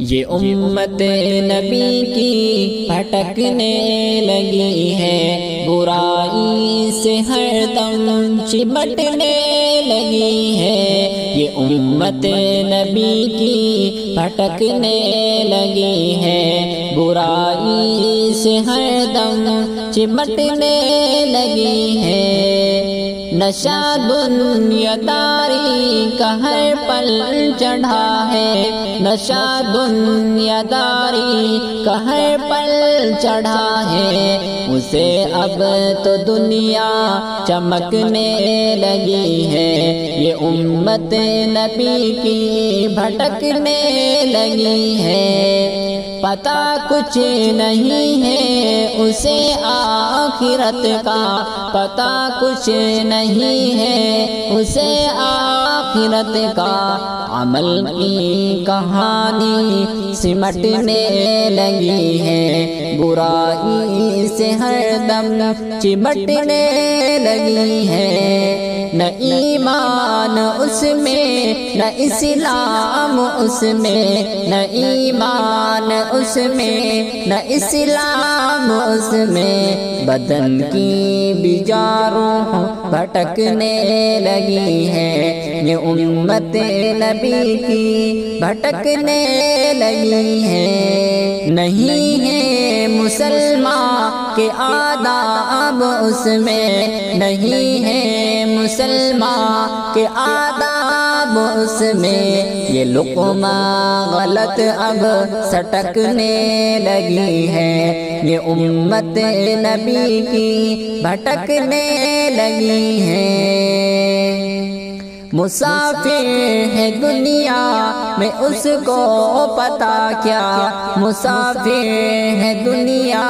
یہ امت نبی کی بھٹکنے لگی ہے، برائی سے ہر دم چمٹنے لگی ہے۔ یہ امت نبی کی بھٹکنے لگی ہے، برائی سے ہر دم چمٹنے لگی ہے۔ نشہ دنیا داری کا ہر پل چڑھا ہے، نشہ دنیا داری کا ہر پل چڑھا ہے، اسے اب تو دنیا چمکنے لگی ہے۔ یہ امت نبی کی بھٹکنے لگی ہے، پتہ کچھ نہیں ہے اسے آخرت کا، پتہ کچھ نہیں ہے اسے آخرت کا۔ عمل کی کہانی سمٹنے لگی ہے، برائی سے ہر دم چمٹنے لگی ہے۔ نہ ایمان اس میں نہ اسلام اس میں، نہ ایمان اس میں نہ اسلام اس میں، بدن کی بھی روح بھٹکنے لگی ہے۔ یہ امت نبی کی بھٹکنے لگی ہے۔ نہیں ہے مسلمان کے آداب اس میں، نہیں ہے مسلمان کے آداب اس میں، یہ لقمہ غلط اب سٹکنے لگی ہے۔ یہ امت نبی کی بھٹکنے لگی ہے۔ مسافر ہے دنیا میں اس کو پتہ کیا، مسافر ہے دنیا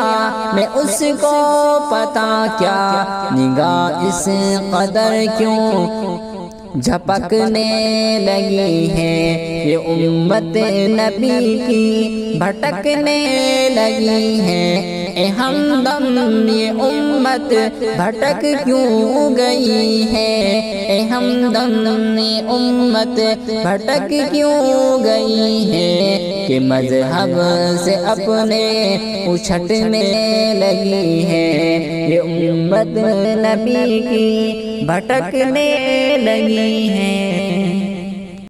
میں اس کو پتہ کیا، نگاہ اس قدر کیوں جھپکنے لگی ہے۔ یہ امت نبی کی بھٹکنے لگی ہے۔ اے ہمدم یہ امت بھٹک کیوں گئی ہے، اے ہمدم یہ امت بھٹک کیوں گئی ہے، کہ مذہب سے اپنے اچھٹنے لگی ہے۔ یہ امت نبی کی بھٹکنے لگی ہے۔